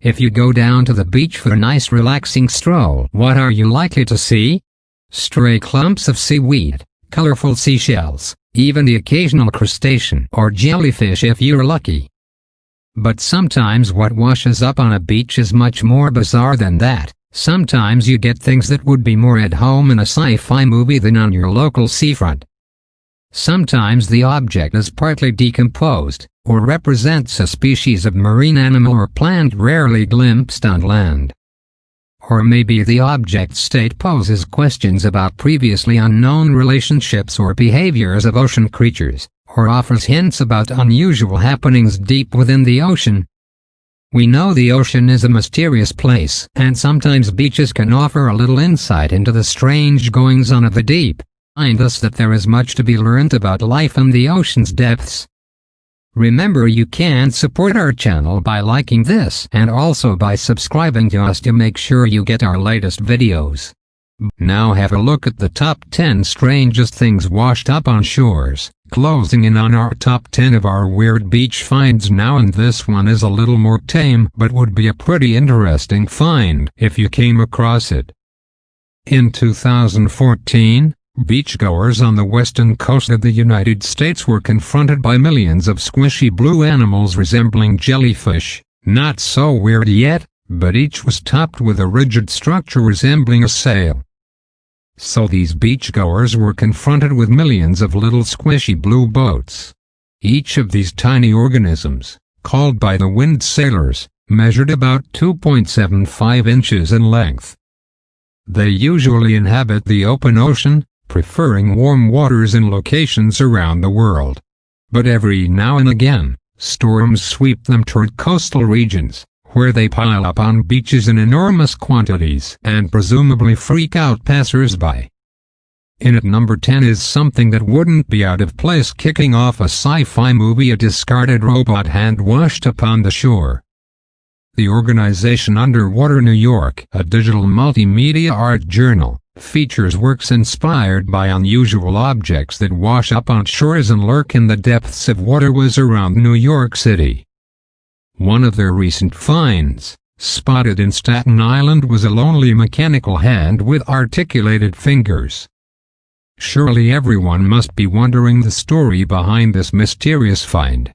If you go down to the beach for a nice relaxing stroll, what are you likely to see? Stray clumps of seaweed, colorful seashells, even the occasional crustacean or jellyfish if you're lucky. But sometimes what washes up on a beach is much more bizarre than that. Sometimes you get things that would be more at home in a sci-fi movie than on your local seafront. Sometimes the object is partly decomposed, or represents a species of marine animal or plant rarely glimpsed on land. Or maybe the object state poses questions about previously unknown relationships or behaviors of ocean creatures, or offers hints about unusual happenings deep within the ocean. We know the ocean is a mysterious place, and sometimes beaches can offer a little insight into the strange goings-on of the deep. Remind us that there is much to be learned about life in the ocean's depths. Remember, you can support our channel by liking this and also by subscribing to us to make sure you get our latest videos. Now have a look at the top 10 strangest things washed up on shores, closing in on our top 10 of our weird beach finds now, and this one is a little more tame but would be a pretty interesting find if you came across it. In 2014, beachgoers on the western coast of the United States were confronted by millions of squishy blue animals resembling jellyfish. Not so weird yet, but each was topped with a rigid structure resembling a sail. So these beachgoers were confronted with millions of little squishy blue boats. Each of these tiny organisms, called by the wind sailors, measured about 2.75 inches in length. They usually inhabit the open ocean, preferring warm waters in locations around the world. But every now and again, storms sweep them toward coastal regions, where they pile up on beaches in enormous quantities and presumably freak out passers-by. In at number 10 is something that wouldn't be out of place kicking off a sci-fi movie: a discarded robot hand washed upon the shore. The organization Underwater New York, a digital multimedia art journal, features works inspired by unusual objects that wash up on shores and lurk in the depths of waterways around New York City. One of their recent finds, spotted in Staten Island, was a lonely mechanical hand with articulated fingers. Surely everyone must be wondering the story behind this mysterious find.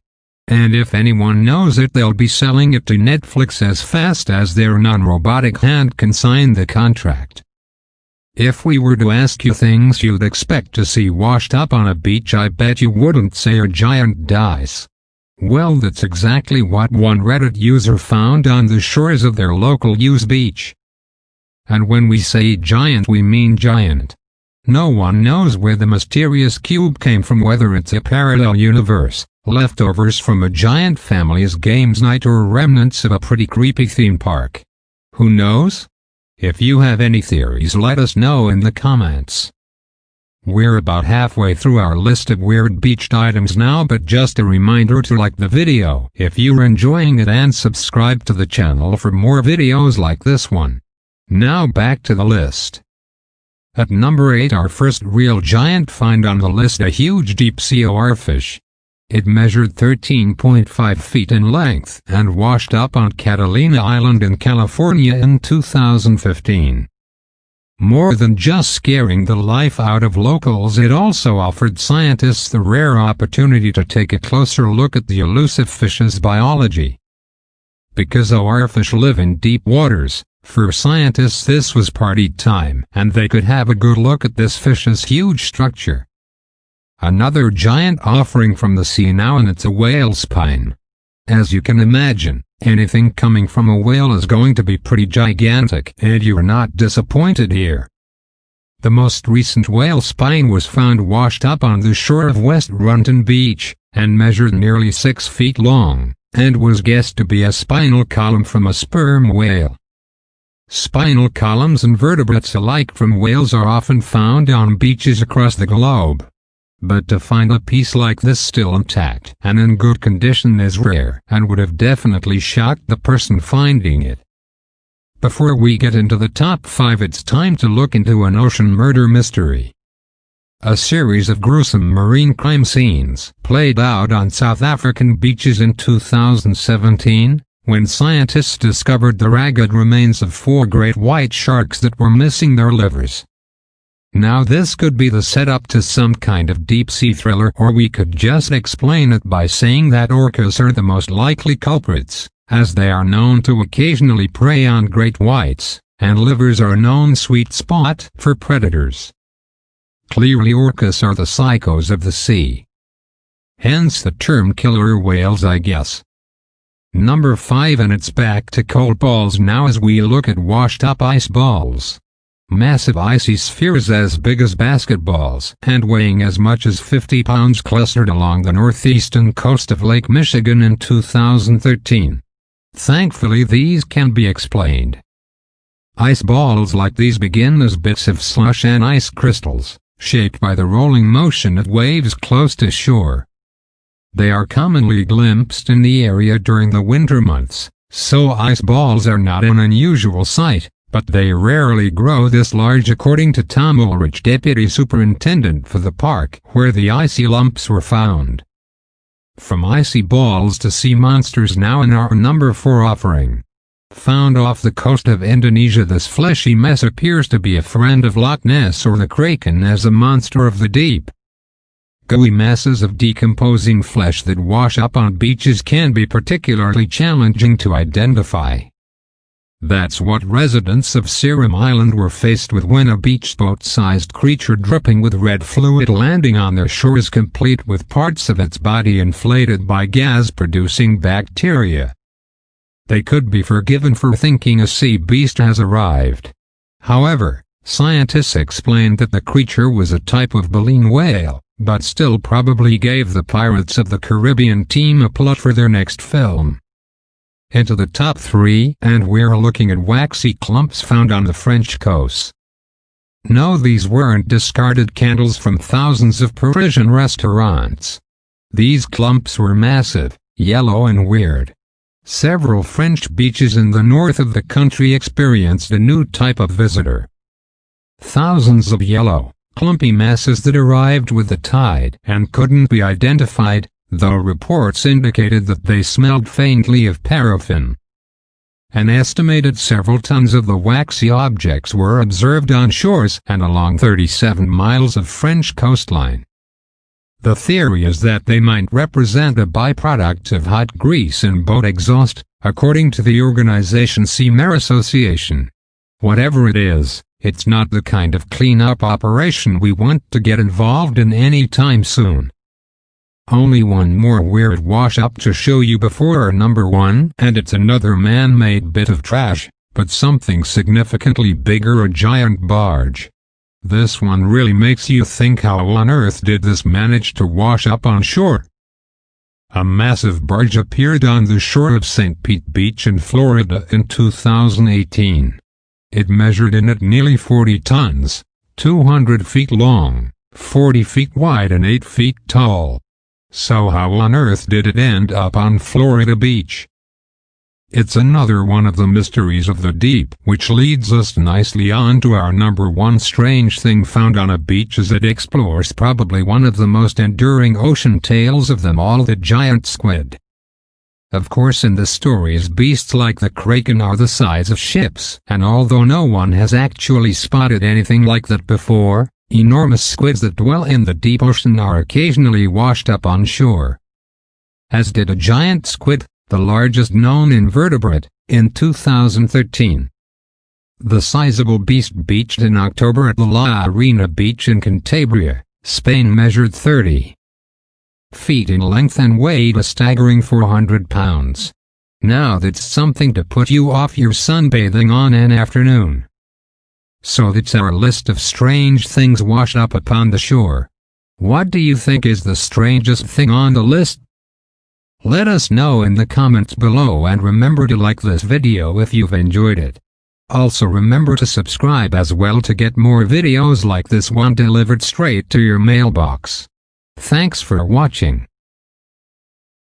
And if anyone knows it, they'll be selling it to Netflix as fast as their non-robotic hand can sign the contract. If we were to ask you things you'd expect to see washed up on a beach, I bet you wouldn't say a giant dice. Well, that's exactly what one Reddit user found on the shores of their local used beach. And when we say giant, we mean giant. No one knows where the mysterious cube came from, whether it's a parallel universe, leftovers from a giant family's games night, or remnants of a pretty creepy theme park. Who knows? If you have any theories, let us know in the comments. We're about halfway through our list of weird beached items now, but just a reminder to like the video if you're enjoying it and subscribe to the channel for more videos like this one. Now back to the list. At number 8, our first real giant find on the list: a huge deep-sea oarfish. It measured 13.5 feet in length and washed up on Catalina Island in California in 2015. More than just scaring the life out of locals, it also offered scientists the rare opportunity to take a closer look at the elusive fish's biology. Because oarfish live in deep waters, for scientists this was party time, and they could have a good look at this fish's huge structure. Another giant offering from the sea now, and it's a whale spine. As you can imagine, anything coming from a whale is going to be pretty gigantic, and you're not disappointed here. The most recent whale spine was found washed up on the shore of West Runton Beach, and measured nearly 6 feet long, and was guessed to be a spinal column from a sperm whale. Spinal columns and vertebrates alike from whales are often found on beaches across the globe. But to find a piece like this still intact and in good condition is rare, and would have definitely shocked the person finding it. Before we get into the top 5, it's time to look into an ocean murder mystery. A series of gruesome marine crime scenes played out on South African beaches in 2017, when scientists discovered the ragged remains of 4 great white sharks that were missing their livers. Now this could be the setup to some kind of deep-sea thriller, or we could just explain it by saying that orcas are the most likely culprits, as they are known to occasionally prey on great whites, and livers are a known sweet spot for predators. Clearly orcas are the psychos of the sea. Hence the term killer whales, I guess. Number 5, and it's back to cold balls now as we look at washed-up ice balls. Massive icy spheres as big as basketballs and weighing as much as 50 pounds clustered along the northeastern coast of Lake Michigan in 2013. Thankfully these can be explained. Ice balls like these begin as bits of slush and ice crystals, shaped by the rolling motion of waves close to shore. They are commonly glimpsed in the area during the winter months, so ice balls are not an unusual sight, but they rarely grow this large according to Tom Ulrich, deputy superintendent for the park where the icy lumps were found. From icy balls to sea monsters now in our number 4 offering. Found off the coast of Indonesia, this fleshy mess appears to be a friend of Loch Ness or the Kraken as a monster of the deep. Gooey masses of decomposing flesh that wash up on beaches can be particularly challenging to identify. That's what residents of Seram Island were faced with when a beach boat-sized creature dripping with red fluid landing on their shores, complete with parts of its body inflated by gas-producing bacteria. They could be forgiven for thinking a sea beast has arrived. However, scientists explained that the creature was a type of baleen whale, but still probably gave the Pirates of the Caribbean team a plot for their next film. Into the top 3, and we're looking at waxy clumps found on the French coast. No, these weren't discarded candles from thousands of Parisian restaurants. These clumps were massive, yellow and weird. Several French beaches in the north of the country experienced a new type of visitor. Thousands of yellow, clumpy masses that arrived with the tide and couldn't be identified, though reports indicated that they smelled faintly of paraffin. An estimated several tons of the waxy objects were observed on shores and along 37 miles of French coastline. The theory is that they might represent a byproduct of hot grease and boat exhaust, according to the organization Sea Mare Association. Whatever it is, it's not the kind of cleanup operation we want to get involved in anytime soon. Only one more weird wash-up to show you before our number 1, and it's another man-made bit of trash, but something significantly bigger, a giant barge. This one really makes you think, how on earth did this manage to wash up on shore? A massive barge appeared on the shore of St. Pete Beach in Florida in 2018. It measured in at nearly 40 tons, 200 feet long, 40 feet wide and 8 feet tall. So how on earth did it end up on Florida Beach? It's another one of the mysteries of the deep, which leads us nicely on to our number 1 strange thing found on a beach as it explores probably one of the most enduring ocean tales of them all, the giant squid. Of course, in the stories, beasts like the kraken are the size of ships, and although no one has actually spotted anything like that before, enormous squids that dwell in the deep ocean are occasionally washed up on shore. As did a giant squid, the largest known invertebrate, in 2013. The sizable beast beached in October at the La Arena Beach in Cantabria, Spain, measured 30 feet in length and weighed a staggering 400 pounds. Now that's something to put you off your sunbathing on an afternoon. So that's our list of strange things washed up upon the shore. What do you think is the strangest thing on the list? Let us know in the comments below, and remember to like this video if you've enjoyed it. Also remember to subscribe as well to get more videos like this one delivered straight to your mailbox. Thanks for watching.